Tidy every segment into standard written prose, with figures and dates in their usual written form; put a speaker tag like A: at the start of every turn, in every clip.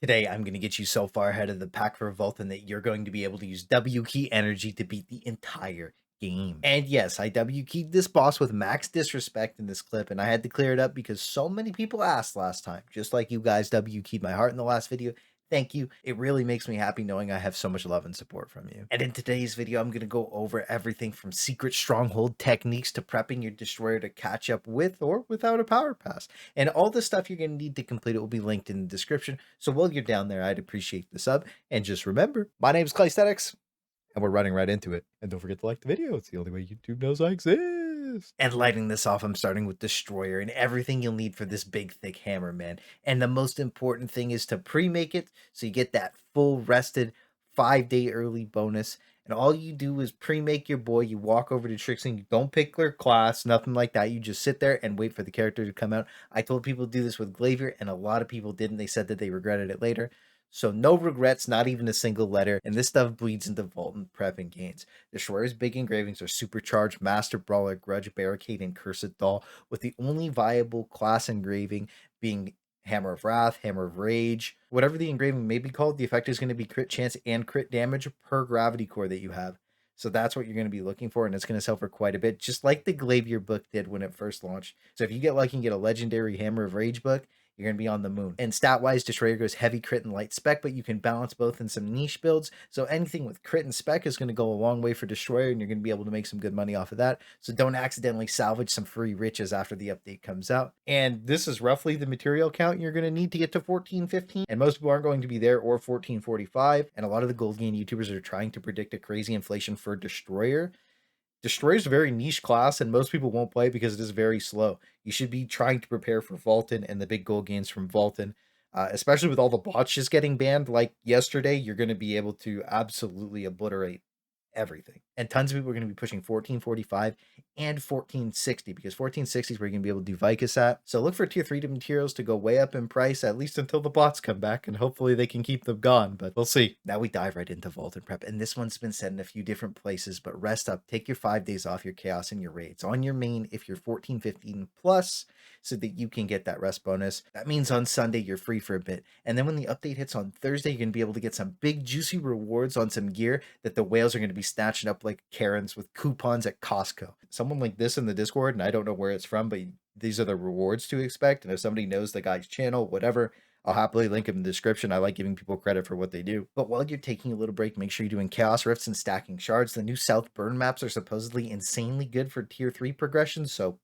A: Today, I'm going to get you so far ahead of the pack for VALTAN that you're going to be able to use W key energy to beat the entire game. And yes, I W keyed this boss with max disrespect in this clip, and I had to clear it up because so many people asked last time, just like you guys W keyed my heart in the last video. Thank you. It really makes me happy knowing I have so much love and support from you. And in today's video, I'm going to go over everything from secret stronghold techniques to prepping your destroyer to catch up with or without a power pass. And all the stuff you're going to need to complete it will be linked in the description. So while you're down there, I'd appreciate the sub. And just remember, my name's Claysthetics, and we're running right into it. And don't forget to like the video. It's the only way YouTube knows I exist. And lighting this off, I'm starting with Destroyer and everything you'll need for this big, thick hammer, man. And the most important thing is to pre-make it so you get that full rested 5-day early bonus. And all you do is pre-make your boy. You walk over to Trixie. You don't pick their class, nothing like that. You just sit there and wait for the character to come out. I told people to do this with Glavier, and a lot of people didn't. They said that they regretted it later. So no regrets, not even a single letter. And this stuff bleeds into VALTAN prep and gains. Destroyer's big engravings are Supercharged, Master Brawler, Grudge, Barricade, and Cursed Doll, with the only viable class engraving being Hammer of Wrath, Hammer of Rage. Whatever the engraving may be called, the effect is going to be crit chance and crit damage per gravity core that you have. So that's what you're going to be looking for, and it's going to sell for quite a bit, just like the Glavier book did when it first launched. So if you get lucky and get a legendary Hammer of Rage book, you're going to be on the moon. And stat-wise, Destroyer goes heavy crit and light spec, but you can balance both in some niche builds. So anything with crit and spec is going to go a long way for Destroyer, and you're going to be able to make some good money off of that. So don't accidentally salvage some free riches after the update comes out. And this is roughly the material count you're going to need to get to 1415. And most people aren't going to be there, or 1445. And a lot of the gold gain YouTubers are trying to predict a crazy inflation for Destroyer. Destroyer is a very niche class, and most people won't play it because it is very slow. You should be trying to prepare for VALTAN and the big gold gains from VALTAN. Especially with all the bots just getting banned like yesterday, you're going to be able to absolutely obliterate everything. And tons of people are going to be pushing 1445 and 1460 because 1460 is where you're going to be able to do Vicus at. So look for tier 3 materials to go way up in price, at least until the bots come back, and hopefully they can keep them gone, but we'll see. Now we dive right into VALTAN prep, and this one's been said in a few different places, but rest up, take your 5 days off your chaos and your raids on your main if you're 1415 plus, so that you can get that rest bonus. That means on Sunday you're free for a bit, and then when the update hits on Thursday, you're going to be able to get some big juicy rewards on some gear that the whales are going to be snatching up like Karens with coupons at Costco. Someone like this in the Discord, and I don't know where it's from, but these are the rewards to expect. And if somebody knows the guy's channel, whatever, I'll happily link him in the description. I like giving people credit for what they do. But while you're taking a little break, make sure you're doing Chaos Rifts and stacking shards. The new South Burn maps are supposedly insanely good for tier 3 progression, so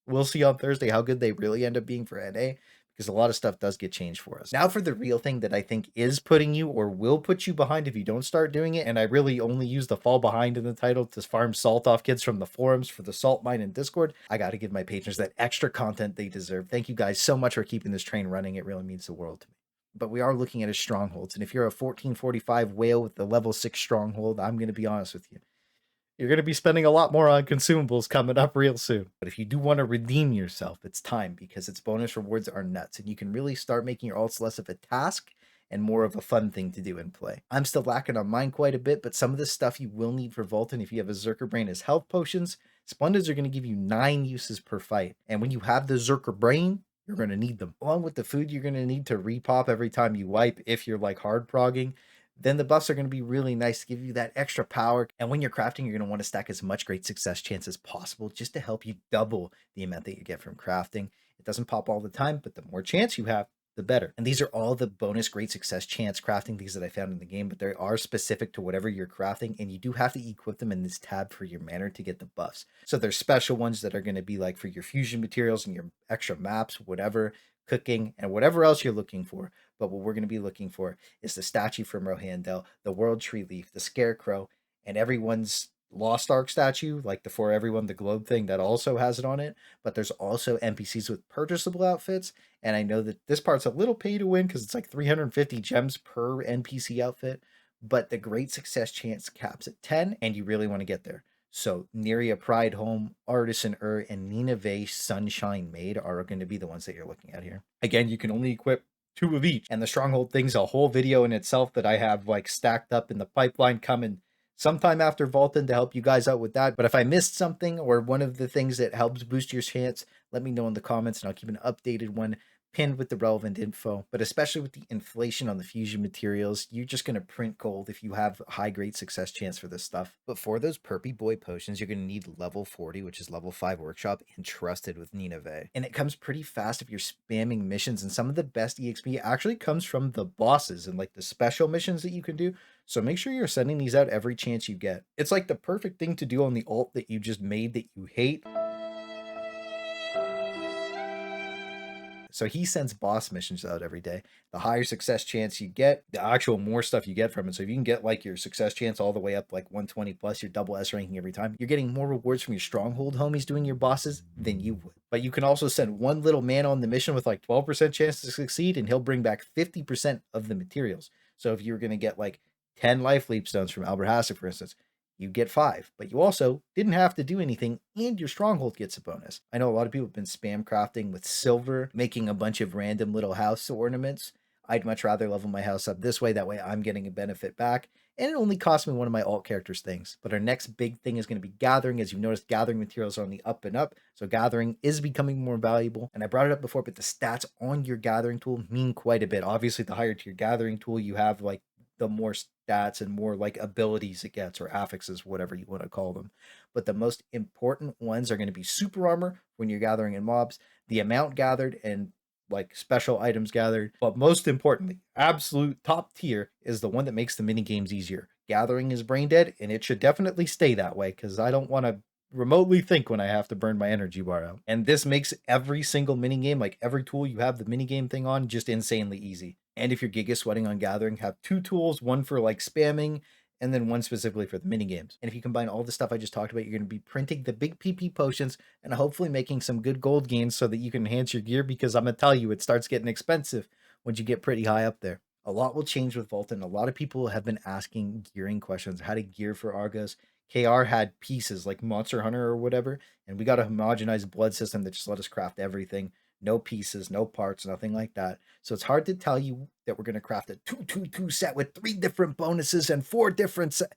A: we'll see on Thursday how good they really end up being for NA, because a lot of stuff does get changed for us. Now for the real thing that I think is putting you or will put you behind if you don't start doing it, and I really only use the fall behind in the title to farm salt off kids from the forums for the salt mine in Discord. I got to give my patrons that extra content they deserve. Thank you guys so much for keeping this train running. It really means the world to me. But we are looking at his strongholds, and if you're a 1445 whale with the level 6 stronghold, I'm going to be honest with you, you're going to be spending a lot more on consumables coming up real soon. But if you do want to redeem yourself, it's time, because its bonus rewards are nuts, and you can really start making your alts less of a task and more of a fun thing to do and play. I'm still lacking on mine quite a bit, but some of the stuff you will need for VALTAN if you have a Zerker Brain is health potions. Splendids are going to give you 9 uses per fight, and when you have the Zerker Brain, you're going to need them. Along with the food you're going to need to repop every time you wipe if you're like hard progging, then the buffs are going to be really nice to give you that extra power. And when you're crafting, you're going to want to stack as much great success chance as possible just to help you double the amount that you get from crafting. It doesn't pop all the time, but the more chance you have, the better. And these are all the bonus great success chance crafting things that I found in the game, but they are specific to whatever you're crafting, and you do have to equip them in this tab for your manner to get the buffs. So there's special ones that are going to be like for your fusion materials and your extra maps, whatever, cooking, and whatever else you're looking for. But what we're going to be looking for is the statue from Rohandel, the World Tree Leaf, the Scarecrow, and everyone's Lost Ark statue, like the For Everyone the Globe thing, that also has it on it. But there's also NPCs with purchasable outfits, and I know that this part's a little pay to win because it's like 350 gems per NPC outfit, but the great success chance caps at 10, and you really want to get there. So Neria Pride Home, Artisan and Nina Vase Sunshine Maid are going to be the ones that you're looking at here. Again, you can only equip 2 of each, and the stronghold thing's a whole video in itself that I have like stacked up in the pipeline coming sometime after VALTAN to help you guys out with that. But if I missed something or one of the things that helps boost your chance, let me know in the comments, and I'll keep an updated one pinned with the relevant info, but especially with the inflation on the fusion materials, you're just going to print gold if you have a high grade success chance for this stuff. But for those perpy boy potions, you're going to need level 40, which is level 5 workshop, and trusted with Nineveh. And it comes pretty fast if you're spamming missions, and some of the best EXP actually comes from the bosses and like the special missions that you can do. So make sure you're sending these out every chance you get. It's like the perfect thing to do on the alt that you just made that you hate. So he sends boss missions out every day. The higher success chance you get, the actual more stuff you get from it. So if you can get like your success chance all the way up like 120 plus your double S ranking every time, you're getting more rewards from your stronghold homies doing your bosses than you would. But you can also send one little man on the mission with like 12% chance to succeed, and he'll bring back 50% of the materials. So if you're going to get like 10 life leap stones from Albert Hassett, for instance, you get 5, but you also didn't have to do anything, and your stronghold gets a bonus. I know a lot of people have been spam crafting with silver, making a bunch of random little house ornaments. I'd much rather level my house up this way, that way I'm getting a benefit back, and it only cost me one of my alt characters things. But our next big thing is going to be gathering. As you've noticed, gathering materials are on the up and up, so gathering is becoming more valuable. And I brought it up before, but the stats on your gathering tool mean quite a bit. Obviously, the higher tier gathering tool you have, like the more stats and more like abilities it gets, or affixes, whatever you want to call them. But the most important ones are going to be super armor when you're gathering in mobs, the amount gathered, and like special items gathered. But most importantly, absolute top tier is the one that makes the mini games easier. Gathering is brain dead, and it should definitely stay that way because I don't want to remotely think when I have to burn my energy bar out. And this makes every single mini game, like every tool you have the mini game thing on, just insanely easy. And if you're giga sweating on gathering, have 2 tools, one for like spamming and then one specifically for the mini games. And if you combine all the stuff I just talked about, you're going to be printing the big PP potions and hopefully making some good gold gains so that you can enhance your gear, because I'm going to tell you, it starts getting expensive once you get pretty high up there. A lot will change with VALTAN. A lot of people have been asking gearing questions, how to gear for Argos. KR had pieces like Monster Hunter or whatever, and we got a homogenized blood system that just let us craft everything. No pieces, no parts, nothing like that. So it's hard to tell you that we're going to craft a 2-2-2 set with 3 different bonuses and 4 different sets.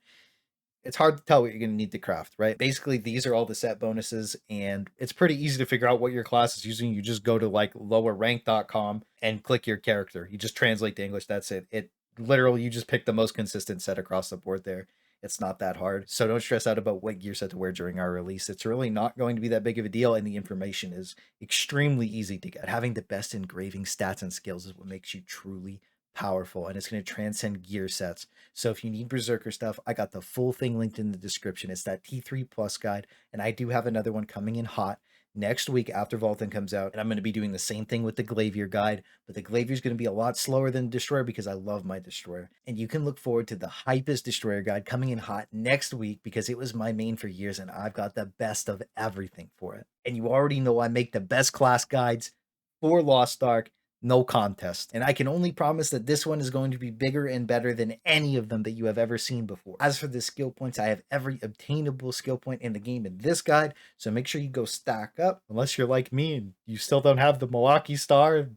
A: It's hard to tell what you're going to need to craft, right? Basically, these are all the set bonuses, and it's pretty easy to figure out what your class is using. You just go to like lowerrank.com and click your character. You just translate to English. That's it. It literally, you just pick the most consistent set across the board there. It's not that hard. So don't stress out about what gear set to wear during our release. It's really not going to be that big of a deal, and the information is extremely easy to get. Having the best engraving stats and skills is what makes you truly powerful, and it's going to transcend gear sets. So if you need Berserker stuff, I got the full thing linked in the description. It's that T3 Plus guide, and I do have another one coming in hot next week after VALTAN comes out, and I'm going to be doing the same thing with the Glavier guide, but the Glavier is going to be a lot slower than Destroyer because I love my Destroyer. And you can look forward to the hypest Destroyer guide coming in hot next week because it was my main for years, and I've got the best of everything for it. And you already know I make the best class guides for Lost Ark, no contest. And I can only promise that this one is going to be bigger and better than any of them that you have ever seen before. As for the skill points, I have every obtainable skill point in the game in this guide, so make sure you go stack up. Unless you're like me and you still don't have the Milwaukee Star, it's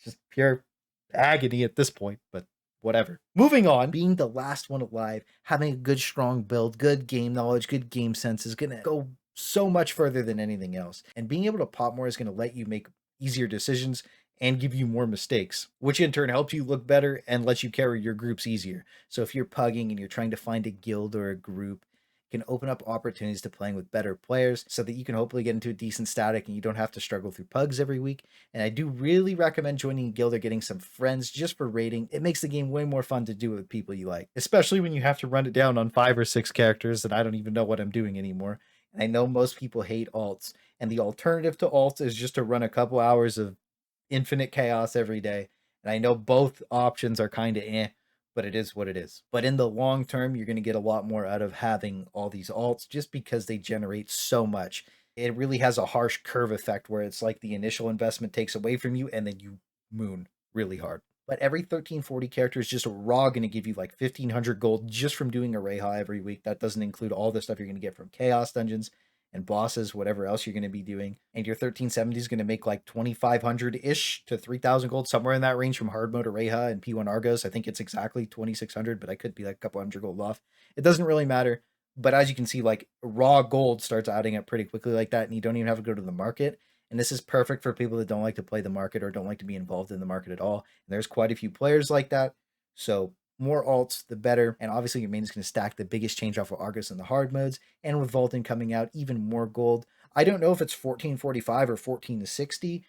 A: just pure agony at this point, but whatever. Moving on, being the last one alive, having a good strong build, good game knowledge, good game sense is going to go so much further than anything else. And being able to pop more is going to let you make easier decisions and give you more mistakes, which in turn helps you look better and lets you carry your groups easier. So if you're pugging and you're trying to find a guild or a group, it can open up opportunities to playing with better players so that you can hopefully get into a decent static and you don't have to struggle through pugs every week. And I do really recommend joining a guild or getting some friends just for raiding. It makes the game way more fun to do with people you like, especially when you have to run it down on 5 or 6 characters and I don't even know what I'm doing anymore. And I know most people hate alts, and the alternative to alts is just to run a couple hours of infinite chaos every day. And I know both options are kind of but it is what it is. But in the long term, you're going to get a lot more out of having all these alts just because they generate so much. It really has a harsh curve effect where it's like the initial investment takes away from you and then you moon really hard. But every 1340 character is just raw going to give you like 1500 gold just from doing a Reha every week. That doesn't include all the stuff you're going to get from Chaos Dungeons and bosses, whatever else you're going to be doing. And your 1370 is going to make like 2500-ish to 3000 gold, somewhere in that range from hard mode to Reha and P1 Argos. I think it's exactly 2600, but I could be like a couple hundred gold off. It doesn't really matter. But as you can see, like raw gold starts adding up pretty quickly like that, and you don't even have to go to the market. And this is perfect for people that don't like to play the market or don't like to be involved in the market at all. And there's quite a few players like that. So more alts, the better. And obviously your main is going to stack the biggest change off of Argos in the hard modes. And with VALTAN coming out, even more gold. I don't know if it's 1445 or 14 to 60,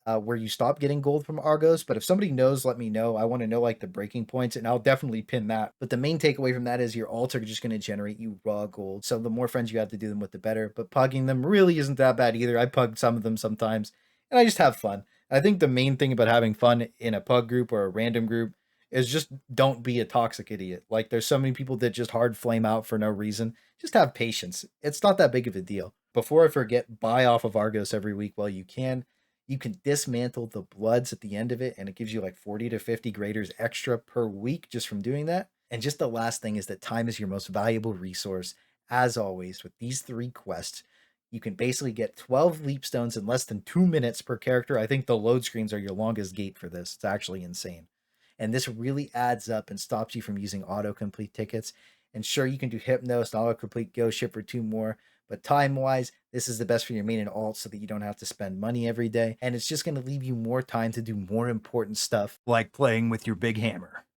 A: where you stop getting gold from Argos. But if somebody knows, let me know. I want to know like the breaking points, and I'll definitely pin that. But the main takeaway from that is your alts are just going to generate you raw gold. So the more friends you have to do them with, the better. But pugging them really isn't that bad either. I pug some of them sometimes, and I just have fun. I think the main thing about having fun in a pug group or a random group is just don't be a toxic idiot. Like there's so many people that just hard flame out for no reason. Just have patience. It's not that big of a deal. Before I forget, buy off of Argos every week while you can. You can dismantle the bloods at the end of it, and it gives you like 40 to 50 graders extra per week just from doing that. And just the last thing is that time is your most valuable resource. As always, with these 3 quests, you can basically get 12 leap stones in less than 2 minutes per character. I think the load screens are your longest gate for this. It's actually insane. And this really adds up and stops you from using autocomplete tickets. And sure, you can do Hypnos and autocomplete Ghost Ship for 2 more, but time-wise, this is the best for your main and alt so that you don't have to spend money every day. And it's just going to leave you more time to do more important stuff, like playing with your big hammer.